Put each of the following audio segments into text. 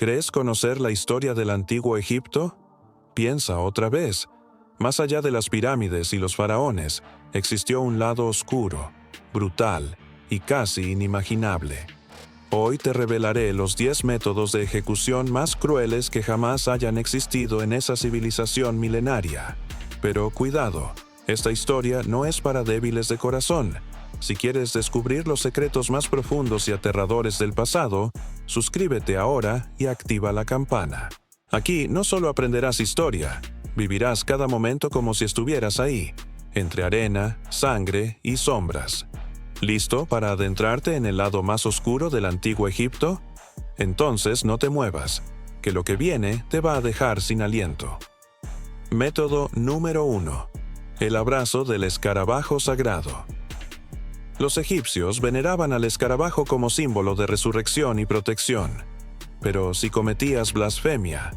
¿Crees conocer la historia del antiguo Egipto? Piensa otra vez. Más allá de las pirámides y los faraones, existió un lado oscuro, brutal y casi inimaginable. Hoy te revelaré los 10 métodos de ejecución más crueles que jamás hayan existido en esa civilización milenaria. Pero cuidado, esta historia no es para débiles de corazón. Si quieres descubrir los secretos más profundos y aterradores del pasado, suscríbete ahora y activa la campana. Aquí no solo aprenderás historia, vivirás cada momento como si estuvieras ahí, entre arena, sangre y sombras. ¿Listo para adentrarte en el lado más oscuro del antiguo Egipto? Entonces no te muevas, que lo que viene te va a dejar sin aliento. Método número 1. El abrazo del escarabajo sagrado. Los egipcios veneraban al escarabajo como símbolo de resurrección y protección. Pero si cometías blasfemia,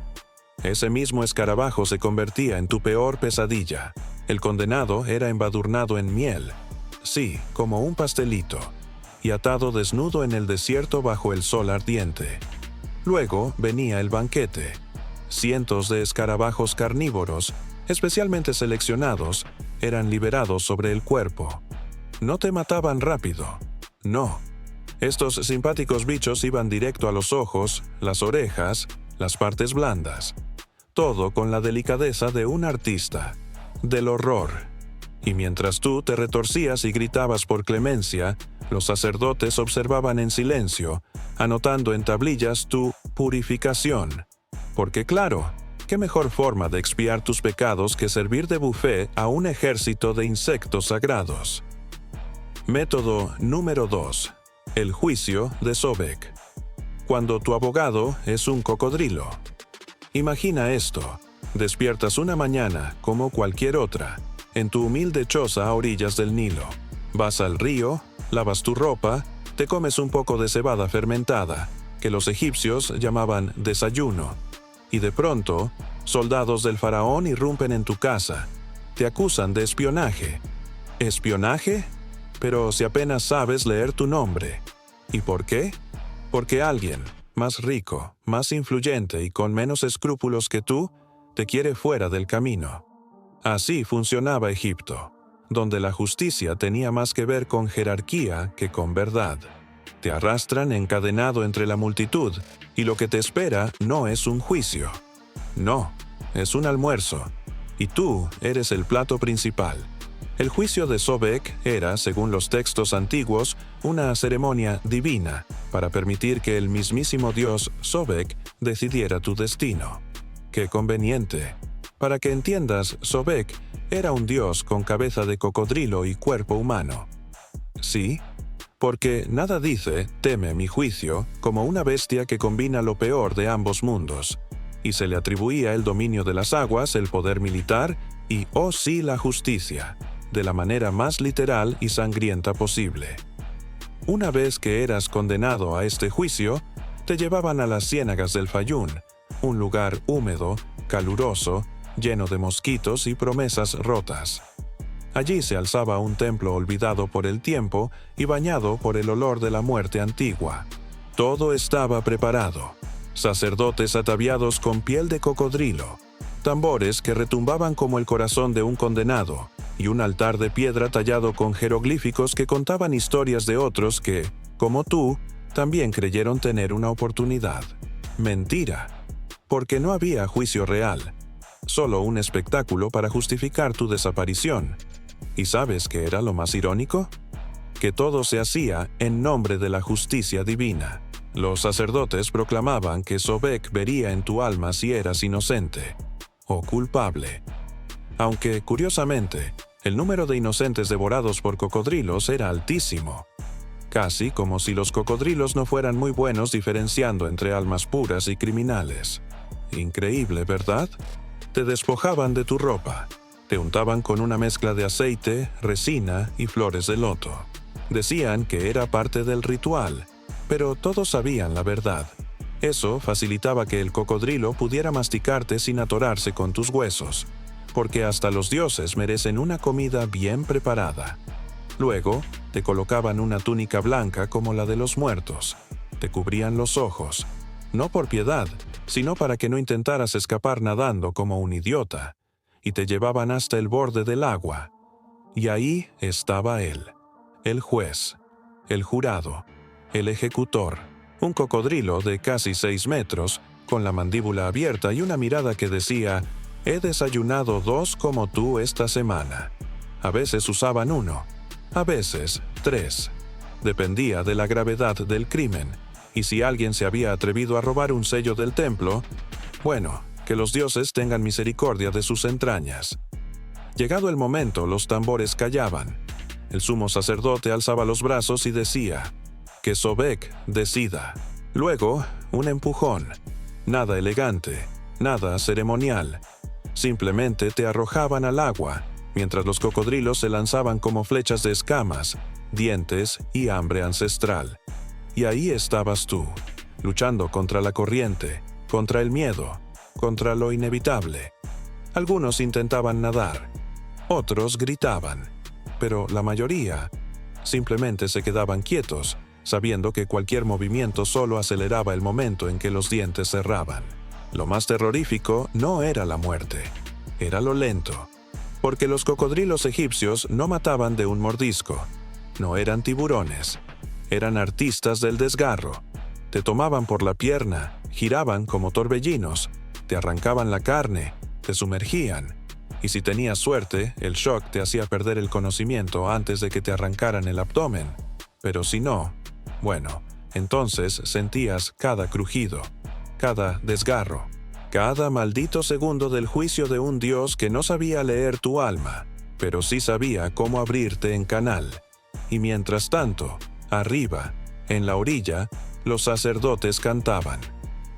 ese mismo escarabajo se convertía en tu peor pesadilla. El condenado era embadurnado en miel, sí, como un pastelito, y atado desnudo en el desierto bajo el sol ardiente. Luego venía el banquete. Cientos de escarabajos carnívoros, especialmente seleccionados, eran liberados sobre el cuerpo. No te mataban rápido. No. Estos simpáticos bichos iban directo a los ojos, las orejas, las partes blandas. Todo con la delicadeza de un artista. Del horror. Y mientras tú te retorcías y gritabas por clemencia, los sacerdotes observaban en silencio, anotando en tablillas tu purificación. Porque claro, ¿qué mejor forma de expiar tus pecados que servir de buffet a un ejército de insectos sagrados? Método número 2. El juicio de Sobek. Cuando tu abogado es un cocodrilo. Imagina esto. Despiertas una mañana, como cualquier otra, en tu humilde choza a orillas del Nilo. Vas al río, lavas tu ropa, te comes un poco de cebada fermentada, que los egipcios llamaban desayuno. Y de pronto, soldados del faraón irrumpen en tu casa. Te acusan de espionaje. ¿Espionaje? Pero si apenas sabes leer tu nombre. ¿Y por qué? Porque alguien, más rico, más influyente y con menos escrúpulos que tú, te quiere fuera del camino. Así funcionaba Egipto, donde la justicia tenía más que ver con jerarquía que con verdad. Te arrastran encadenado entre la multitud, y lo que te espera no es un juicio. No, es un almuerzo, y tú eres el plato principal. El juicio de Sobek era, según los textos antiguos, una ceremonia divina para permitir que el mismísimo dios Sobek decidiera tu destino. ¡Qué conveniente! Para que entiendas, Sobek era un dios con cabeza de cocodrilo y cuerpo humano. ¿Sí? Porque nada dice, teme mi juicio, como una bestia que combina lo peor de ambos mundos, y se le atribuía el dominio de las aguas, el poder militar y, oh sí, la justicia, de la manera más literal y sangrienta posible. Una vez que eras condenado a este juicio, te llevaban a las ciénagas del Fayún, un lugar húmedo, caluroso, lleno de mosquitos y promesas rotas. Allí se alzaba un templo olvidado por el tiempo y bañado por el olor de la muerte antigua. Todo estaba preparado. Sacerdotes ataviados con piel de cocodrilo, tambores que retumbaban como el corazón de un condenado, y un altar de piedra tallado con jeroglíficos que contaban historias de otros que, como tú, también creyeron tener una oportunidad. Mentira. Porque no había juicio real, solo un espectáculo para justificar tu desaparición. ¿Y sabes qué era lo más irónico? Que todo se hacía en nombre de la justicia divina. Los sacerdotes proclamaban que Sobek vería en tu alma si eras inocente o culpable. Aunque, curiosamente, el número de inocentes devorados por cocodrilos era altísimo. Casi como si los cocodrilos no fueran muy buenos diferenciando entre almas puras y criminales. Increíble, ¿verdad? Te despojaban de tu ropa. Te untaban con una mezcla de aceite, resina y flores de loto. Decían que era parte del ritual, pero todos sabían la verdad. Eso facilitaba que el cocodrilo pudiera masticarte sin atorarse con tus huesos, porque hasta los dioses merecen una comida bien preparada. Luego, te colocaban una túnica blanca como la de los muertos, te cubrían los ojos, no por piedad, sino para que no intentaras escapar nadando como un idiota, y te llevaban hasta el borde del agua. Y ahí estaba él, el juez, el jurado, el ejecutor, un cocodrilo de casi 6 metros, con la mandíbula abierta y una mirada que decía: «He desayunado 2 como tú esta semana». A veces usaban 1, a veces 3. Dependía de la gravedad del crimen, y si alguien se había atrevido a robar un sello del templo, bueno, que los dioses tengan misericordia de sus entrañas. Llegado el momento, los tambores callaban. El sumo sacerdote alzaba los brazos y decía: «Que Sobek decida». Luego, un empujón. Nada elegante, nada ceremonial. Simplemente te arrojaban al agua, mientras los cocodrilos se lanzaban como flechas de escamas, dientes y hambre ancestral. Y ahí estabas tú, luchando contra la corriente, contra el miedo, contra lo inevitable. Algunos intentaban nadar, otros gritaban, pero la mayoría simplemente se quedaban quietos, sabiendo que cualquier movimiento solo aceleraba el momento en que los dientes cerraban. Lo más terrorífico no era la muerte, era lo lento, porque los cocodrilos egipcios no mataban de un mordisco, no eran tiburones, eran artistas del desgarro. Te tomaban por la pierna, giraban como torbellinos, te arrancaban la carne, te sumergían, y si tenías suerte, el shock te hacía perder el conocimiento antes de que te arrancaran el abdomen. Pero si no, bueno, entonces sentías cada crujido, cada desgarro, cada maldito segundo del juicio de un Dios que no sabía leer tu alma, pero sí sabía cómo abrirte en canal. Y mientras tanto, arriba, en la orilla, los sacerdotes cantaban.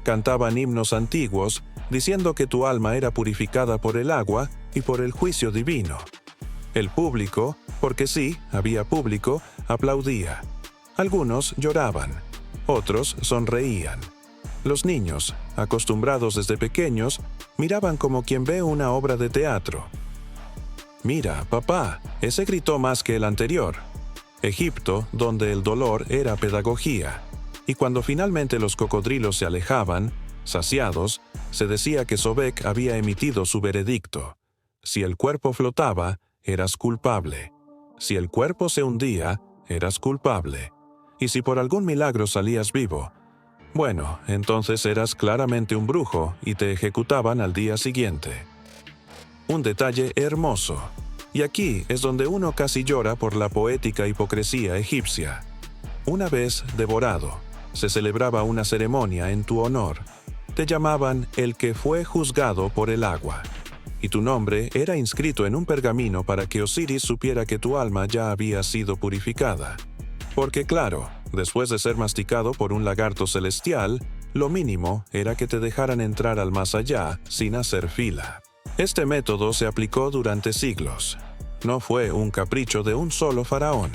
Cantaban himnos antiguos, diciendo que tu alma era purificada por el agua y por el juicio divino. El público, porque sí, había público, aplaudía. Algunos lloraban, otros sonreían. Los niños, acostumbrados desde pequeños, miraban como quien ve una obra de teatro. «Mira, papá, ese gritó más que el anterior». Egipto, donde el dolor era pedagogía. Y cuando finalmente los cocodrilos se alejaban, saciados, se decía que Sobek había emitido su veredicto. Si el cuerpo flotaba, eras culpable. Si el cuerpo se hundía, eras culpable. Y si por algún milagro salías vivo, bueno, entonces eras claramente un brujo y te ejecutaban al día siguiente. Un detalle hermoso. Y aquí es donde uno casi llora por la poética hipocresía egipcia. Una vez devorado, se celebraba una ceremonia en tu honor. Te llamaban el que fue juzgado por el agua. Y tu nombre era inscrito en un pergamino para que Osiris supiera que tu alma ya había sido purificada. Porque claro, después de ser masticado por un lagarto celestial, lo mínimo era que te dejaran entrar al más allá sin hacer fila. Este método se aplicó durante siglos. No fue un capricho de un solo faraón.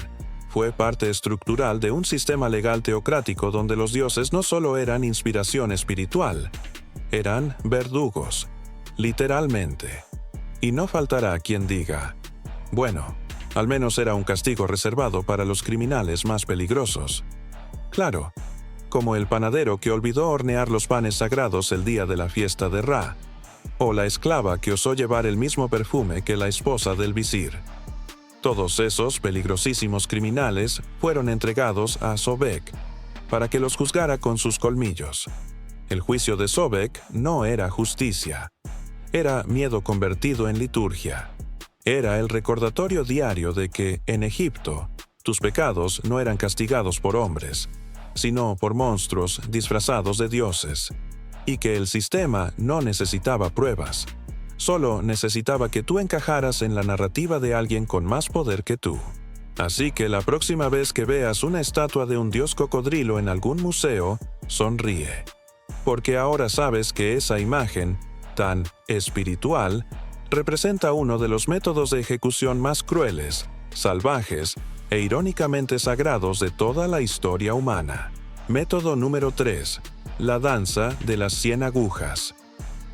Fue parte estructural de un sistema legal teocrático donde los dioses no solo eran inspiración espiritual, eran verdugos, literalmente. Y no faltará quien diga: bueno, al menos era un castigo reservado para los criminales más peligrosos. Claro, como el panadero que olvidó hornear los panes sagrados el día de la fiesta de Ra, o la esclava que osó llevar el mismo perfume que la esposa del visir. Todos esos peligrosísimos criminales fueron entregados a Sobek para que los juzgara con sus colmillos. El juicio de Sobek no era justicia, era miedo convertido en liturgia. Era el recordatorio diario de que, en Egipto, tus pecados no eran castigados por hombres, sino por monstruos disfrazados de dioses, y que el sistema no necesitaba pruebas, solo necesitaba que tú encajaras en la narrativa de alguien con más poder que tú. Así que la próxima vez que veas una estatua de un dios cocodrilo en algún museo, sonríe, porque ahora sabes que esa imagen, tan espiritual, representa uno de los métodos de ejecución más crueles, salvajes e irónicamente sagrados de toda la historia humana. Método número 3. La danza de las 100 agujas.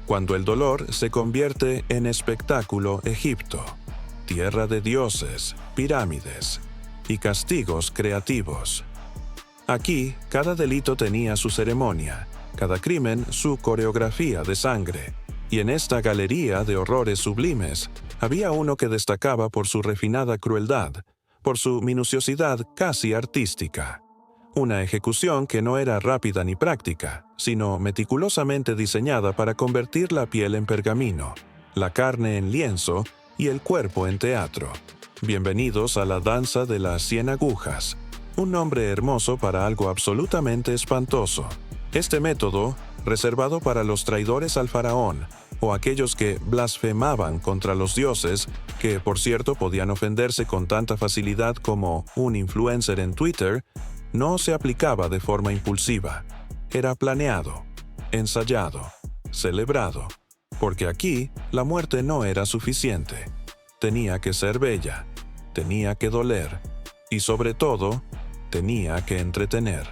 Cuando el dolor se convierte en espectáculo Egipto, tierra de dioses, pirámides y castigos creativos. Aquí, cada delito tenía su ceremonia, cada crimen su coreografía de sangre. Y en esta galería de horrores sublimes, había uno que destacaba por su refinada crueldad, por su minuciosidad casi artística. Una ejecución que no era rápida ni práctica, sino meticulosamente diseñada para convertir la piel en pergamino, la carne en lienzo y el cuerpo en teatro. Bienvenidos a la danza de las 100 agujas, un nombre hermoso para algo absolutamente espantoso. Este método, reservado para los traidores al faraón, o aquellos que blasfemaban contra los dioses, que por cierto podían ofenderse con tanta facilidad como un influencer en Twitter, no se aplicaba de forma impulsiva. Era planeado, ensayado, celebrado, porque aquí la muerte no era suficiente. Tenía que ser bella, tenía que doler, y sobre todo, tenía que entretener.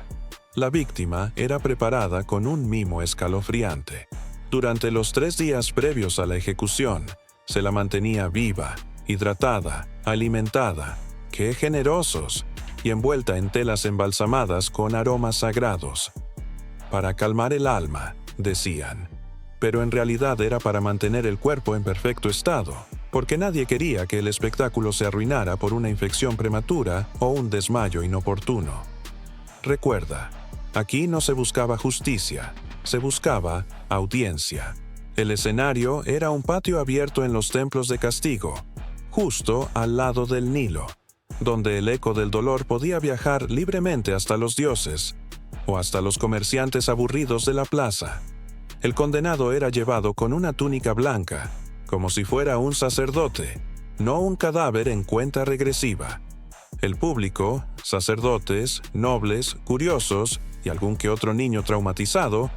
La víctima era preparada con un mimo escalofriante. Durante los 3 días previos a la ejecución, se la mantenía viva, hidratada, alimentada, ¡qué generosos!, y envuelta en telas embalsamadas con aromas sagrados. Para calmar el alma, decían, pero en realidad era para mantener el cuerpo en perfecto estado, porque nadie quería que el espectáculo se arruinara por una infección prematura o un desmayo inoportuno. Recuerda, aquí no se buscaba justicia, se buscaba audiencia. El escenario era un patio abierto en los templos de castigo, justo al lado del Nilo, donde el eco del dolor podía viajar libremente hasta los dioses o hasta los comerciantes aburridos de la plaza. El condenado era llevado con una túnica blanca, como si fuera un sacerdote, no un cadáver en cuenta regresiva. El público, sacerdotes, nobles, curiosos y algún que otro niño traumatizado,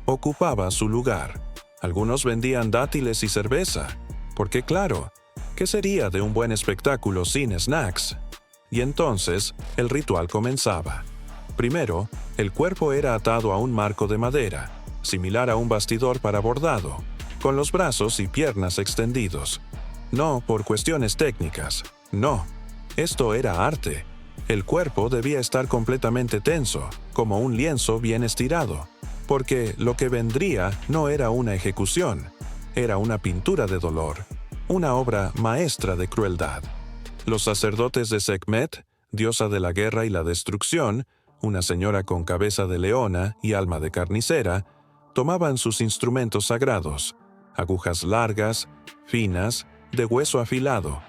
ocupaba su lugar. Algunos vendían dátiles y cerveza, porque claro, ¿qué sería de un buen espectáculo sin snacks? Y entonces, el ritual comenzaba. Primero, el cuerpo era atado a un marco de madera, similar a un bastidor para bordado, con los brazos y piernas extendidos. No por cuestiones técnicas, no. Esto era arte. El cuerpo debía estar completamente tenso, como un lienzo bien estirado, porque lo que vendría no era una ejecución, era una pintura de dolor, una obra maestra de crueldad. Los sacerdotes de Sekhmet, diosa de la guerra y la destrucción, una señora con cabeza de leona y alma de carnicera, tomaban sus instrumentos sagrados, agujas largas, finas, de hueso afilado,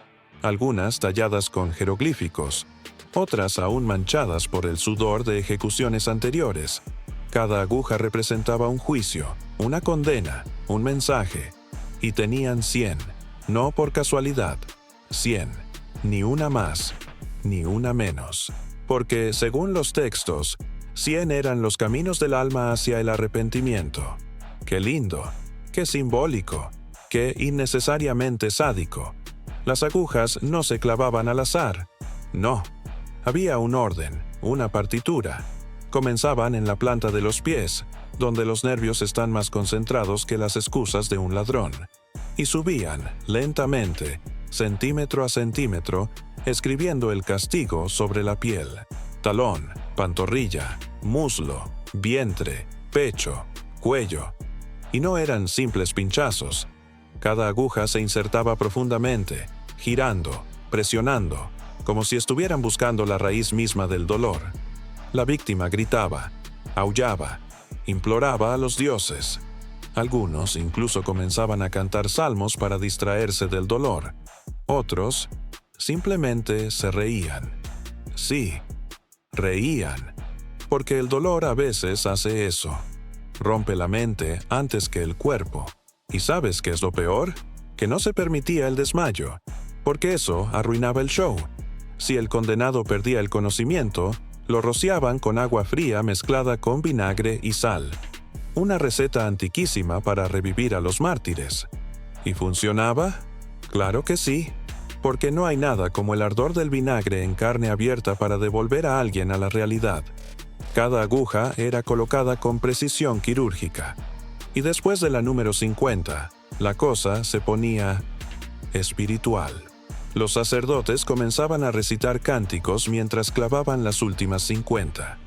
algunas talladas con jeroglíficos, otras aún manchadas por el sudor de ejecuciones anteriores. Cada aguja representaba un juicio, una condena, un mensaje, y tenían 100, no por casualidad, 100. Ni una más, ni una menos. Porque, según los textos, 100 eran los caminos del alma hacia el arrepentimiento. ¡Qué lindo! ¡Qué simbólico! ¡Qué innecesariamente sádico! Las agujas no se clavaban al azar. No. Había un orden, una partitura. Comenzaban en la planta de los pies, donde los nervios están más concentrados que las excusas de un ladrón, y subían, lentamente, centímetro a centímetro, escribiendo el castigo sobre la piel. Talón, pantorrilla, muslo, vientre, pecho, cuello. Y no eran simples pinchazos. Cada aguja se insertaba profundamente, girando, presionando, como si estuvieran buscando la raíz misma del dolor. La víctima gritaba, aullaba, imploraba a los dioses. Algunos incluso comenzaban a cantar salmos para distraerse del dolor. Otros simplemente se reían. Sí, reían, porque el dolor a veces hace eso. Rompe la mente antes que el cuerpo. ¿Y sabes qué es lo peor? Que no se permitía el desmayo, porque eso arruinaba el show. Si el condenado perdía el conocimiento, lo rociaban con agua fría mezclada con vinagre y sal. Una receta antiquísima para revivir a los mártires. ¿Y funcionaba? Claro que sí, porque no hay nada como el ardor del vinagre en carne abierta para devolver a alguien a la realidad. Cada aguja era colocada con precisión quirúrgica. Y después de la número 50, la cosa se ponía espiritual. Los sacerdotes comenzaban a recitar cánticos mientras clavaban las últimas 50.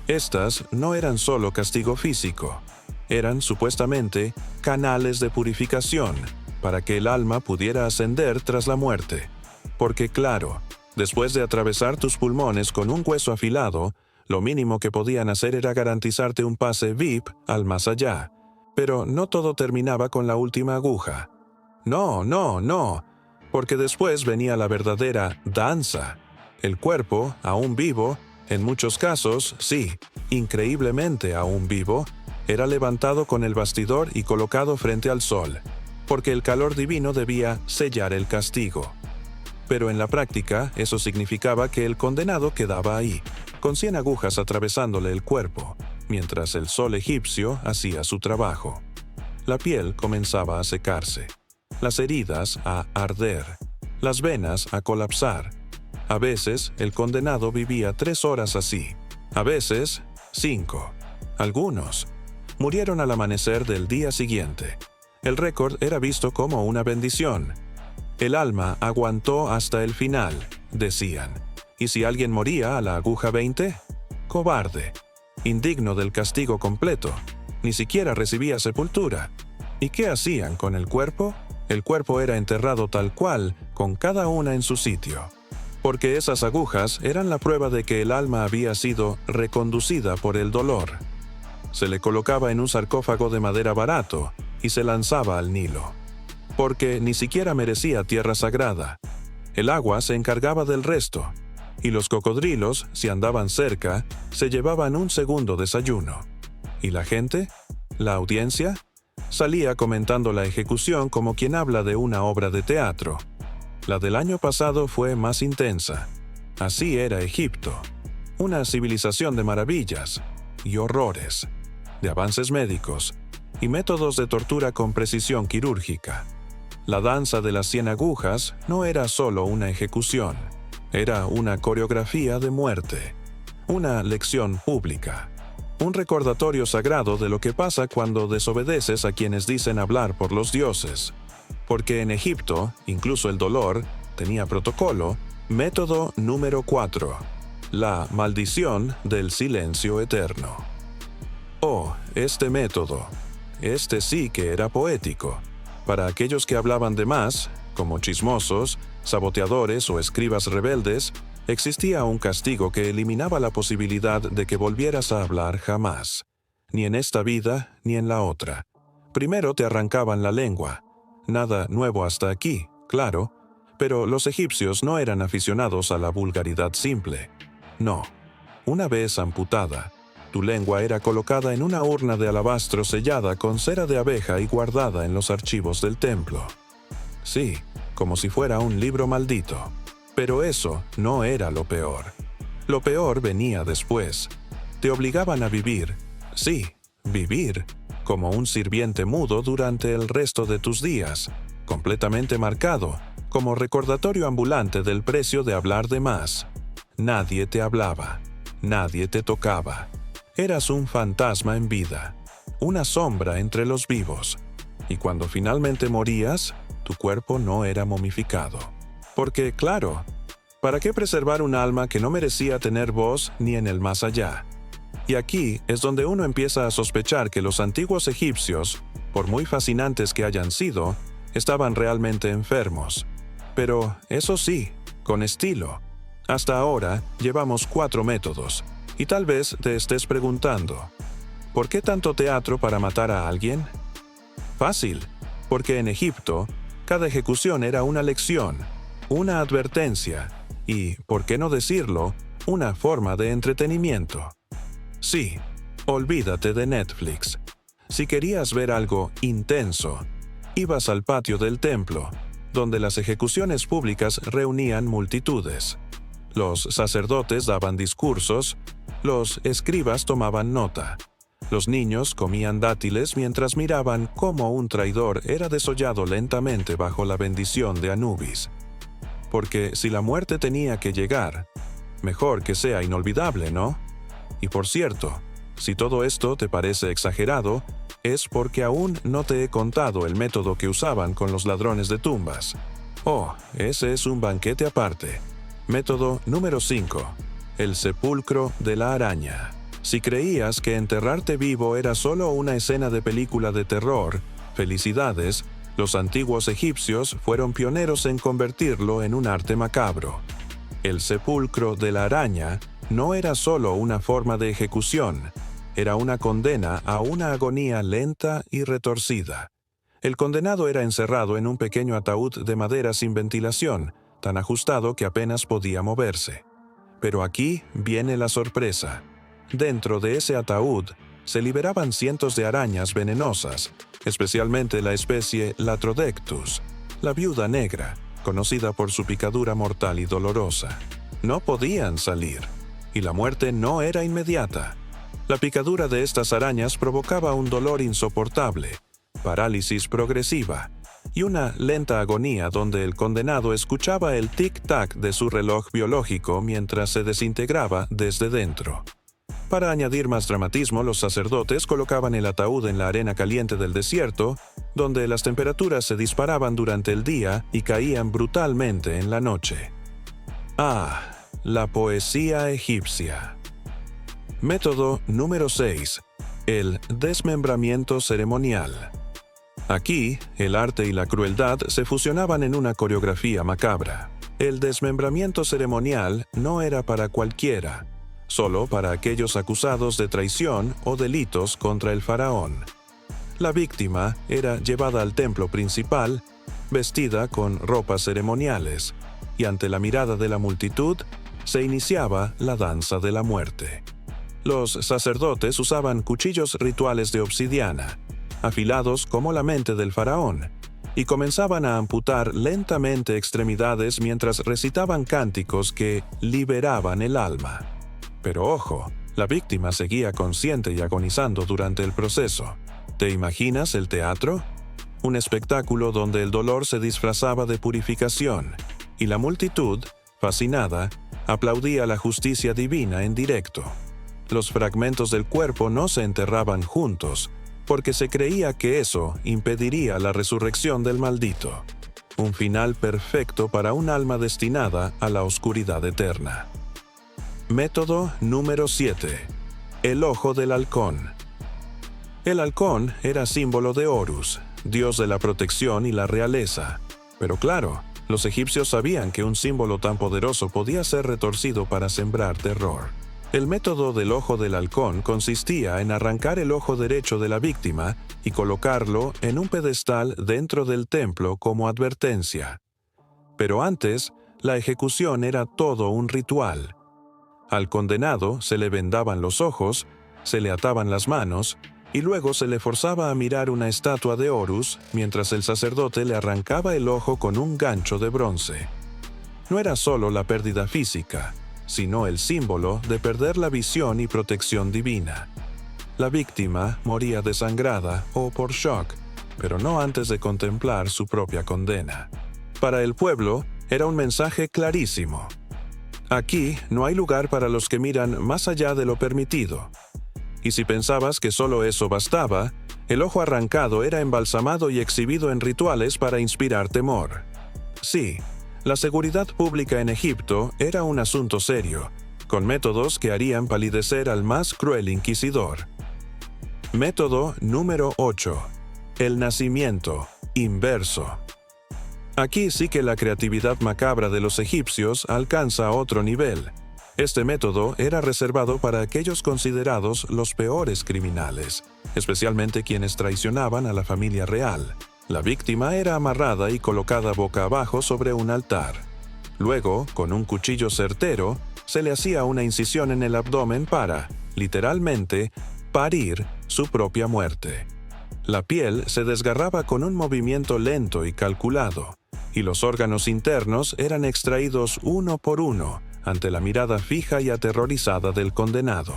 Estas no eran solo castigo físico, Eran supuestamente canales de purificación para que el alma pudiera ascender tras la muerte. Porque claro, después de atravesar tus pulmones con un hueso afilado, lo mínimo que podían hacer era garantizarte un pase VIP al más allá. Pero no todo terminaba con la última aguja. No, porque después venía la verdadera danza. El cuerpo, aún vivo, en muchos casos, sí, increíblemente aún vivo, era levantado con el bastidor y colocado frente al sol, porque el calor divino debía sellar el castigo. Pero en la práctica, eso significaba que el condenado quedaba ahí, con 100 agujas atravesándole el cuerpo, mientras el sol egipcio hacía su trabajo. La piel comenzaba a secarse, las heridas a arder, las venas a colapsar. A veces, el condenado vivía 3 horas así, a veces 5. Algunos murieron al amanecer del día siguiente. El récord era visto como una bendición. El alma aguantó hasta el final, decían. ¿Y si alguien moría a la aguja 20? Cobarde, indigno del castigo completo, ni siquiera recibía sepultura. ¿Y qué hacían con el cuerpo? El cuerpo era enterrado tal cual, con cada una en su sitio. Porque esas agujas eran la prueba de que el alma había sido reconducida por el dolor. Se le colocaba en un sarcófago de madera barato y se lanzaba al Nilo. Porque ni siquiera merecía tierra sagrada. El agua se encargaba del resto, y los cocodrilos, si andaban cerca, se llevaban un segundo desayuno. ¿Y la gente? ¿La audiencia? Salía comentando la ejecución como quien habla de una obra de teatro. La del año pasado fue más intensa. Así era Egipto. Una civilización de maravillas y horrores, de avances médicos y métodos de tortura con precisión quirúrgica. La danza de las 100 agujas no era solo una ejecución, era una coreografía de muerte, una lección pública, un recordatorio sagrado de lo que pasa cuando desobedeces a quienes dicen hablar por los dioses. Porque en Egipto, incluso el dolor, tenía protocolo, método número 4, la maldición del silencio eterno. Oh, este método, este sí que era poético. Para aquellos que hablaban de más, como chismosos, saboteadores o escribas rebeldes, existía un castigo que eliminaba la posibilidad de que volvieras a hablar jamás, ni en esta vida ni en la otra. Primero te arrancaban la lengua. Nada nuevo hasta aquí, claro, pero los egipcios no eran aficionados a la vulgaridad simple. No, una vez amputada, tu lengua era colocada en una urna de alabastro sellada con cera de abeja y guardada en los archivos del templo. Sí, como si fuera un libro maldito. Pero eso no era lo peor. Lo peor venía después. Te obligaban a vivir, sí, vivir, como un sirviente mudo durante el resto de tus días, completamente marcado, como recordatorio ambulante del precio de hablar de más. Nadie te hablaba, nadie te tocaba. Eras un fantasma en vida, una sombra entre los vivos. Y cuando finalmente morías, tu cuerpo no era momificado. Porque, claro, ¿para qué preservar un alma que no merecía tener voz ni en el más allá? Y aquí es donde uno empieza a sospechar que los antiguos egipcios, por muy fascinantes que hayan sido, estaban realmente enfermos. Pero, eso sí, con estilo. Hasta ahora llevamos 4 métodos, y tal vez te estés preguntando, ¿por qué tanto teatro para matar a alguien? Fácil, porque en Egipto, cada ejecución era una lección, una advertencia y, por qué no decirlo, una forma de entretenimiento. Sí, olvídate de Netflix. Si querías ver algo intenso, ibas al patio del templo, donde las ejecuciones públicas reunían multitudes. Los sacerdotes daban discursos, los escribas tomaban nota. Los niños comían dátiles mientras miraban cómo un traidor era desollado lentamente bajo la bendición de Anubis. Porque si la muerte tenía que llegar, mejor que sea inolvidable, ¿no? Y por cierto, si todo esto te parece exagerado, es porque aún no te he contado el método que usaban con los ladrones de tumbas. Oh, ese es un banquete aparte. Método número 5. El sepulcro de la araña. Si creías que enterrarte vivo era solo una escena de película de terror, felicidades, los antiguos egipcios fueron pioneros en convertirlo en un arte macabro. El sepulcro de la araña no era solo una forma de ejecución, era una condena a una agonía lenta y retorcida. El condenado era encerrado en un pequeño ataúd de madera sin ventilación, tan ajustado que apenas podía moverse. Pero aquí viene la sorpresa. Dentro de ese ataúd se liberaban cientos de arañas venenosas, especialmente la especie Latrodectus, la viuda negra, conocida por su picadura mortal y dolorosa. No podían salir, y la muerte no era inmediata. La picadura de estas arañas provocaba un dolor insoportable, parálisis progresiva y una lenta agonía donde el condenado escuchaba el tic-tac de su reloj biológico mientras se desintegraba desde dentro. Para añadir más dramatismo, los sacerdotes colocaban el ataúd en la arena caliente del desierto, donde las temperaturas se disparaban durante el día y caían brutalmente en la noche. La poesía egipcia. Método número 6. El desmembramiento ceremonial. Aquí, el arte y la crueldad se fusionaban en una coreografía macabra. El desmembramiento ceremonial no era para cualquiera, solo para aquellos acusados de traición o delitos contra el faraón. La víctima era llevada al templo principal, vestida con ropas ceremoniales, y ante la mirada de la multitud, se iniciaba la danza de la muerte. Los sacerdotes usaban cuchillos rituales de obsidiana, afilados como la mente del faraón, y comenzaban a amputar lentamente extremidades mientras recitaban cánticos que liberaban el alma. Pero ojo, la víctima seguía consciente y agonizando durante el proceso. ¿Te imaginas el teatro? Un espectáculo donde el dolor se disfrazaba de purificación, y la multitud, fascinada, aplaudía la justicia divina en directo. Los fragmentos del cuerpo no se enterraban juntos, porque se creía que eso impediría la resurrección del maldito. Un final perfecto para un alma destinada a la oscuridad eterna. Método número 7. El ojo del halcón. El halcón era símbolo de Horus, dios de la protección y la realeza. Pero claro, los egipcios sabían que un símbolo tan poderoso podía ser retorcido para sembrar terror. El método del ojo del halcón consistía en arrancar el ojo derecho de la víctima y colocarlo en un pedestal dentro del templo como advertencia. Pero antes, la ejecución era todo un ritual. Al condenado se le vendaban los ojos, se le ataban las manos y luego se le forzaba a mirar una estatua de Horus mientras el sacerdote le arrancaba el ojo con un gancho de bronce. No era solo la pérdida física, sino el símbolo de perder la visión y protección divina. La víctima moría desangrada o por shock, pero no antes de contemplar su propia condena. Para el pueblo, era un mensaje clarísimo. Aquí no hay lugar para los que miran más allá de lo permitido. Y si pensabas que solo eso bastaba, el ojo arrancado era embalsamado y exhibido en rituales para inspirar temor. Sí, la seguridad pública en Egipto era un asunto serio, con métodos que harían palidecer al más cruel inquisidor. Método número 8. El nacimiento inverso. Aquí sí que la creatividad macabra de los egipcios alcanza otro nivel. Este método era reservado para aquellos considerados los peores criminales, especialmente quienes traicionaban a la familia real. La víctima era amarrada y colocada boca abajo sobre un altar. Luego, con un cuchillo certero, se le hacía una incisión en el abdomen para, literalmente, parir su propia muerte. La piel se desgarraba con un movimiento lento y calculado, y los órganos internos eran extraídos uno por uno ante la mirada fija y aterrorizada del condenado.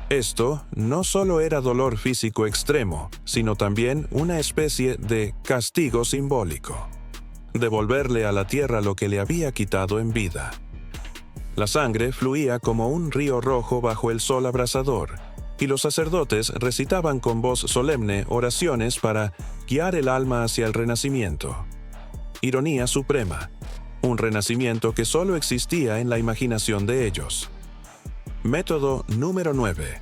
Esto no solo era dolor físico extremo, sino también una especie de castigo simbólico. Devolverle a la tierra lo que le había quitado en vida. La sangre fluía como un río rojo bajo el sol abrasador, y los sacerdotes recitaban con voz solemne oraciones para guiar el alma hacia el renacimiento. Ironía suprema, un renacimiento que solo existía en la imaginación de ellos. Método número 9.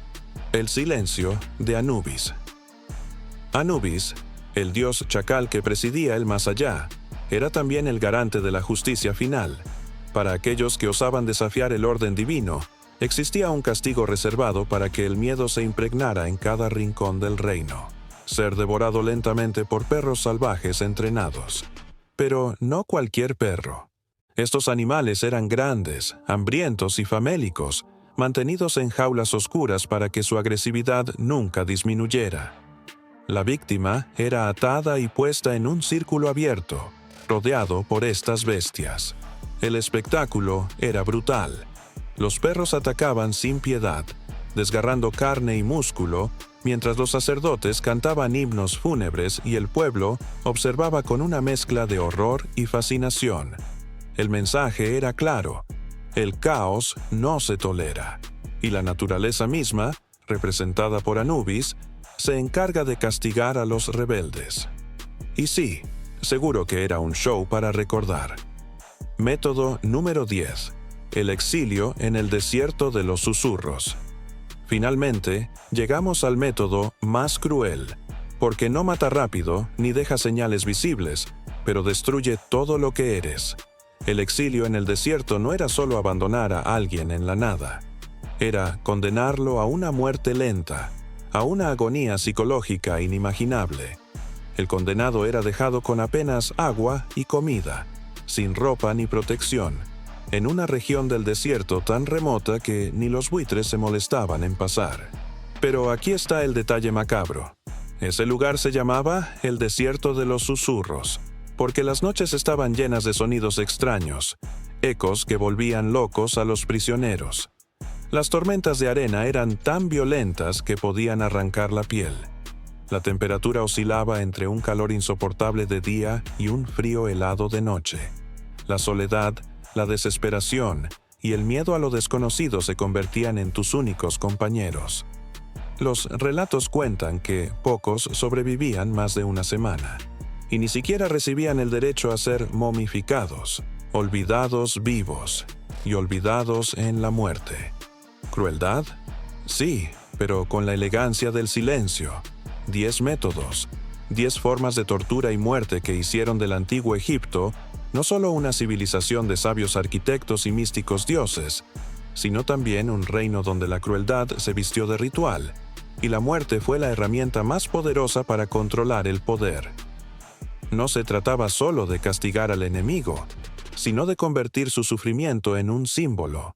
El silencio de Anubis. Anubis, el dios chacal que presidía el más allá, era también el garante de la justicia final. Para aquellos que osaban desafiar el orden divino, existía un castigo reservado para que el miedo se impregnara en cada rincón del reino: ser devorado lentamente por perros salvajes entrenados. Pero no cualquier perro. Estos animales eran grandes, hambrientos y famélicos, mantenidos en jaulas oscuras para que su agresividad nunca disminuyera. La víctima era atada y puesta en un círculo abierto, rodeado por estas bestias. El espectáculo era brutal. Los perros atacaban sin piedad, desgarrando carne y músculo, mientras los sacerdotes cantaban himnos fúnebres y el pueblo observaba con una mezcla de horror y fascinación. El mensaje era claro: el caos no se tolera, y la naturaleza misma, representada por Anubis, se encarga de castigar a los rebeldes. Y sí, seguro que era un show para recordar. Método número 10. El exilio en el desierto de los susurros. Finalmente, llegamos al método más cruel, porque no mata rápido ni deja señales visibles, pero destruye todo lo que eres. El exilio en el desierto no era solo abandonar a alguien en la nada. Era condenarlo a una muerte lenta, a una agonía psicológica inimaginable. El condenado era dejado con apenas agua y comida, sin ropa ni protección, en una región del desierto tan remota que ni los buitres se molestaban en pasar. Pero aquí está el detalle macabro. Ese lugar se llamaba el desierto de los susurros, porque las noches estaban llenas de sonidos extraños, ecos que volvían locos a los prisioneros. Las tormentas de arena eran tan violentas que podían arrancar la piel. La temperatura oscilaba entre un calor insoportable de día y un frío helado de noche. La soledad, la desesperación y el miedo a lo desconocido se convertían en tus únicos compañeros. Los relatos cuentan que pocos sobrevivían más de una semana, y ni siquiera recibían el derecho a ser momificados, olvidados vivos y olvidados en la muerte. ¿Crueldad? Sí, pero con la elegancia del silencio. 10 métodos, 10 formas de tortura y muerte que hicieron del antiguo Egipto no solo una civilización de sabios arquitectos y místicos dioses, sino también un reino donde la crueldad se vistió de ritual, y la muerte fue la herramienta más poderosa para controlar el poder. No se trataba solo de castigar al enemigo, sino de convertir su sufrimiento en un símbolo.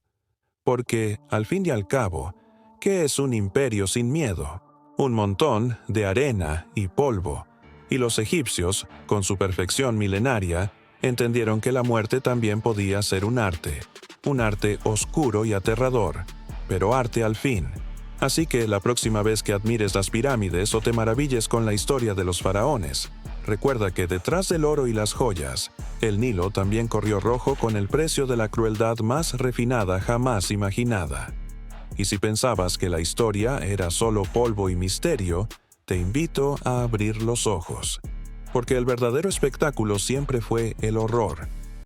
Porque, al fin y al cabo, ¿qué es un imperio sin miedo? Un montón de arena y polvo. Y los egipcios, con su perfección milenaria, entendieron que la muerte también podía ser un arte oscuro y aterrador, pero arte al fin. Así que la próxima vez que admires las pirámides o te maravilles con la historia de los faraones, recuerda que detrás del oro y las joyas, el Nilo también corrió rojo con el precio de la crueldad más refinada jamás imaginada. Y si pensabas que la historia era solo polvo y misterio, te invito a abrir los ojos. Porque el verdadero espectáculo siempre fue el horror,